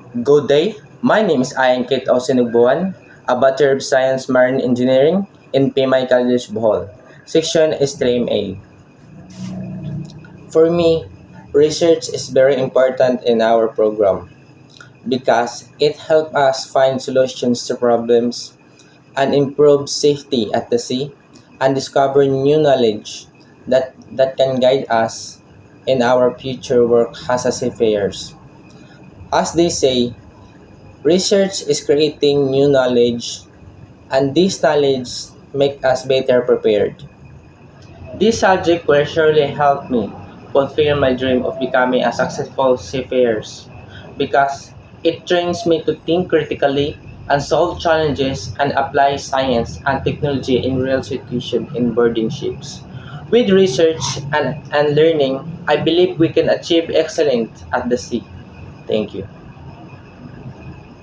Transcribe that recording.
Good day. My name is Ayan Kate Osinugbuan, a Bachelor of Science Marine Engineering in PMI College Bohol. Section is Stream A. For me, research is very important in our program because it helps us find solutions to problems and improve safety at the sea and discover new knowledge that can guide us in our future work as a seafarers. As they say, research is creating new knowledge, and this knowledge make us better prepared. This subject will surely help me fulfill my dream of becoming a successful seafarer because it trains me to think critically and solve challenges and apply science and technology in real situations in boarding ships. With research and learning, I believe we can achieve excellence at the sea. Thank you.